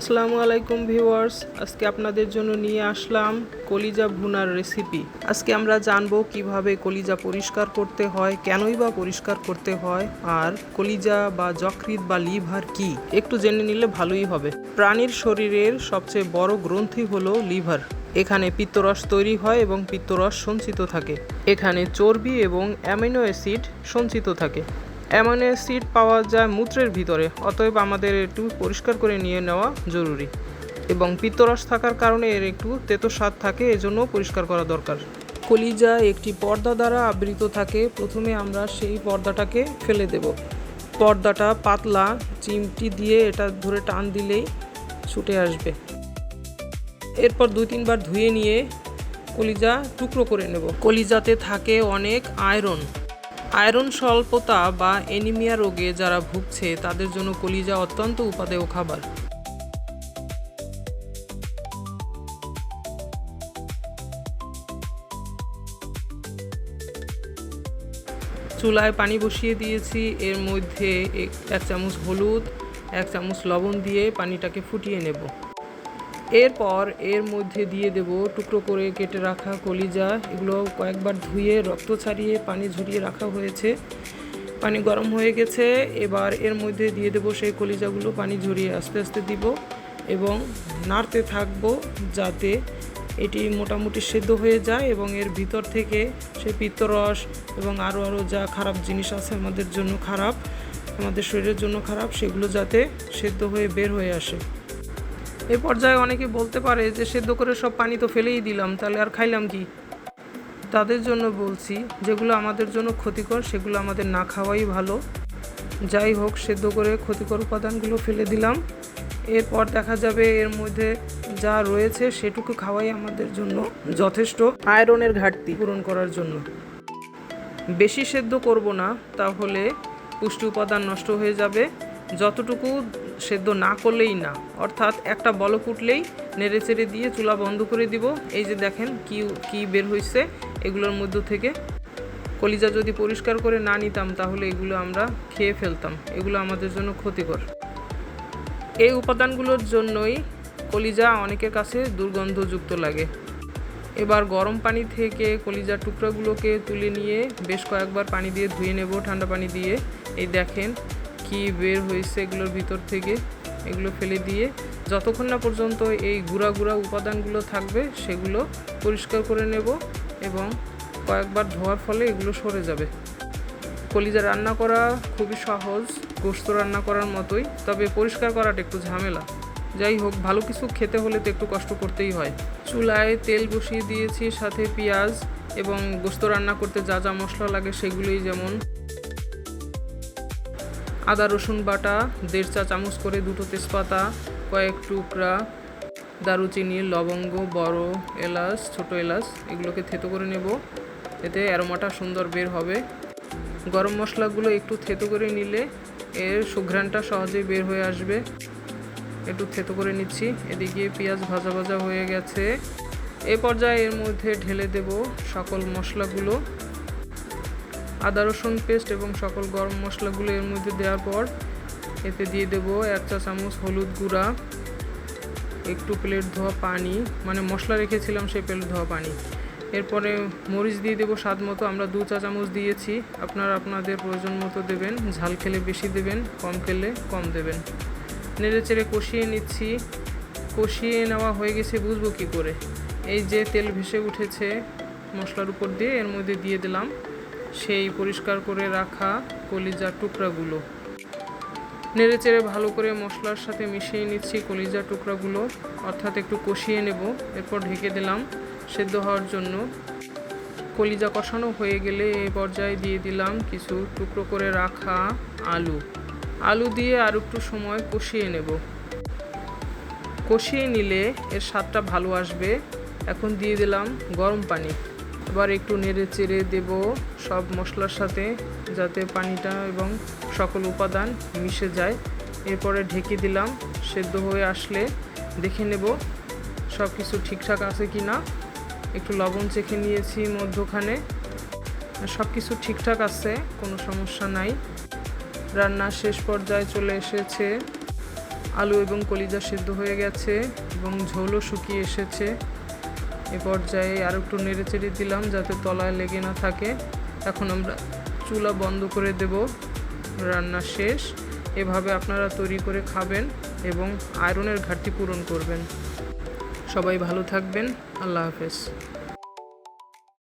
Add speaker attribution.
Speaker 1: আসসালামু আলাইকুম ভিউয়ার্স, আজকে আপনাদের জন্য নিয়ে আসলাম কলিজা ভুনার রেসিপি। আজকে আমরা জানবো কিভাবে কলিজা পরিষ্কার করতে হয়, কেনই বা পরিষ্কার করতে হয়, আর কলিজা বা যকৃৎ বা লিভার কি একটু জেনে নিলে ভালোই হবে। প্রাণীর শরীরের সবচেয়ে বড় গ্রন্থি হলো লিভার। এখানে পিত্তরস তৈরি হয় এবং পিত্তরস সঞ্চিত থাকে। এখানে চর্বি এবং অ্যামিনো অ্যাসিড সঞ্চিত থাকে। অ্যামিনো অ্যাসিড পাওয়া যায় মূত্রের ভিতরে, অতএব আমাদের একটু পরিষ্কার করে নিয়ে নেওয়া জরুরি। এবং পিত্তরস থাকার কারণে এর একটু তেতো স্বাদ থাকে, এজন্য পরিষ্কার করা দরকার। কলিজা একটি পর্দা দ্বারা আবৃত থাকে। প্রথমে আমরা সেই পর্দাটাকে ফেলে দেব। পর্দাটা পাতলা, চিমটি দিয়ে এটা ধরে টান দিলেই ছুটে আসবে। এরপর 2-3 বার ধুয়ে নিয়ে কলিজা টুকরো করে নেব। কলিজাতে থাকে অনেক আয়রন। আয়রন স্বল্পতা বা অ্যানিমিয়া রোগে যারা ভুগছে তাদের জন্য কলিজা অত্যন্ত উপাদেয় খাবার। চুলায় পানি বসিয়ে দিয়েছি। এর মধ্যে 1 চামচ হলুদ, 1 চামচ লবণ দিয়ে পানিটাকে ফুটিয়ে নেব। এরপর এর মধ্যে দিয়ে দেব টুকরো করে কেটে রাখা কলিজা। এগুলো কয়েকবার ধুয়ে রক্ত ছাড়িয়ে পানি ঝরিয়ে রাখা হয়েছে। পানি গরম হয়ে গেছে। এবার এর মধ্যে দিয়ে দেব সেই কলিজাগুলো। পানি ঝরিয়ে আস্তে আস্তে দিব এবং নাড়তে থাকবো যাতে এটি মোটামুটি সেদ্ধ হয়ে যায় এবং এর ভিতর থেকে সেই পিত্তরস এবং আরও যা খারাপ জিনিস আছে আমাদের জন্য খারাপ, আমাদের শরীরের জন্য খারাপ, সেগুলো যাতে সেদ্ধ হয়ে বের হয়ে আসে। এ পর্যায়ে অনেকে বলতে পারে যে সেদ্ধ করে সব পানি তো ফেলেই দিলাম, তাহলে আর খাইলাম কি? তাদের জন্য বলছি, যেগুলো আমাদের জন্য ক্ষতিকর সেগুলো আমাদের না খাওয়াই ভালো। যাই হোক, সেদ্ধ করে ক্ষতিকর উপাদানগুলো ফেলে দিলাম। এরপর দেখা যাবে এর মধ্যে যা রয়েছে সেটুকু খাওয়াই আমাদের জন্য যথেষ্ট আয়রনের ঘাটতি পূরণ করার জন্য। বেশি সেদ্ধ করব না, তাহলে পুষ্টি উপাদান নষ্ট হয়ে যাবে। যতটুকু সেদ্ধ না করলেই না, অর্থাৎ একটা বলক উঠলেই নেড়ে চেড়ে দিয়ে চুলা বন্ধ করে দিব। এই যে দেখেন কি বের হয়েছে এগুলোর মধ্য থেকে। কলিজা যদি পরিষ্কার করে না নিতাম তাহলে এগুলো আমরা খেয়ে ফেলতাম। এগুলো আমাদের জন্য ক্ষতিকর। এই উপাদানগুলোর জন্যই কলিজা অনেকের কাছে দুর্গন্ধযুক্ত লাগে। এবার গরম পানি থেকে কলিজার টুকরাগুলোকে তুলে নিয়ে বেশ কয়েকবার পানি দিয়ে ধুয়ে নেব, ঠান্ডা পানি দিয়ে। এই দেখেন কি বের হয়েছে এগুলোর ভিতর থেকে। এগুলো ফেলে দিয়ে যতক্ষণ না পর্যন্ত এই গুঁড়া উপাদানগুলো থাকবে সেগুলো পরিষ্কার করে নেব এবং কয়েকবার ধোয়ার ফলে এগুলো সরে যাবে। কলিজা রান্না করা খুবই সহজ, গোশত রান্না করার মতোই, তবে পরিষ্কার করাটা একটু ঝামেলা। যাই হোক, ভালো কিছু খেতে হলে তো একটু কষ্ট করতেই হয়। চুলায় তেল বসিয়ে দিয়েছি, সাথে পেঁয়াজ এবং গোশত রান্না করতে যা যা মশলা লাগে সেগুলোই, যেমন আদা রসুন বাটা 1.5 চা চামচ করে, 2টো তেজপাতা, কয়েক টুকরা দারুচিনি, লবঙ্গ, বড় এলাচ, ছোট এলাচ, এগুলোকে থেতো করে নেব। এতে অ্যারোমাটা সুন্দর বের হবে। গরম মশলাগুলো একটু থেতো করে নিলে এর সুঘ্রাণটা সহজেই বের হয়ে আসবে। একটু থেতো করে নিচ্ছি। এদিকে পেঁয়াজ ভাজা হয়ে গেছে। এই পর্যায়ে এর মধ্যে ঢেলে দেব সকল মশলাগুলো। আদা রসুন পেস্ট এবং সকল গরম মশলাগুলো এর মধ্যে দেওয়ার পর এতে দিয়ে দেব 1 চা চামচ হলুদ গুঁড়া, একটু প্লেট ধোয়া পানি, মানে মশলা রেখেছিলাম সেই প্লেট ধোয়া পানি। এরপরে মরিচ দিয়ে দেবো স্বাদ মতো। আমরা 2 চা চামচ দিয়েছি, আপনারা আপনাদের প্রয়োজন মতো দেবেন। ঝাল খেলে বেশি দেবেন, কম খেলে কম দেবেন। নেড়ে চেড়ে কষিয়ে নিচ্ছি। কষিয়ে নেওয়া হয়ে গেছে বুঝবো কী করে? এই যে তেল ভেসে উঠেছে মশলার উপর দিয়ে, এর মধ্যে দিয়ে দিলাম সেই পরিষ্কার করে রাখা কলিজার টুকরাগুলো। নেড়ে চেড়ে ভালো করে মশলার সাথে মিশিয়ে নিচ্ছি কলিজার টুকরাগুলো, অর্থাৎ একটু কষিয়ে নেব। এরপর ঢেকে দিলাম সেদ্ধ হওয়ার জন্য। কলিজা কষানো হয়ে গেলে এই পর্যায়ে দিয়ে দিলাম কিছু টুকরো করে রাখা আলু দিয়ে আর একটু সময় কষিয়ে নেব। কষিয়ে নিলে এর স্বাদটা ভালো আসবে। এখন দিয়ে দিলাম গরম পানি। এবার একটু নেড়ে চেড়ে দেব সব মশলার সাথে, যাতে পানিটা এবং সকল উপাদান মিশে যায়। এরপরে ঢেকে দিলাম। সেদ্ধ হয়ে আসলে দেখে নেব সব কিছু ঠিকঠাক আছে কি না। একটু লবণ চেখে নিয়েছি মধ্যখানে, সব কিছু ঠিকঠাক আছে, কোনো সমস্যা নাই। রান্নার শেষ পর্যায়ে চলে এসেছে। আলু এবং কলিজা সিদ্ধ হয়ে গেছে এবং ঝোলও শুকিয়ে এসেছে। এ পর্যায়ে আর একটু নেড়েচেড়ে দিলাম যাতে তলায় লেগে না থাকে। এখন আমরা চুলা বন্ধ করে দেব। রান্না শেষ। এভাবে আপনারা তৈরি করে খাবেন এবং আয়রনের ঘাটতি পূরণ করবেন। সবাই ভালো থাকবেন। আল্লাহ হাফেজ।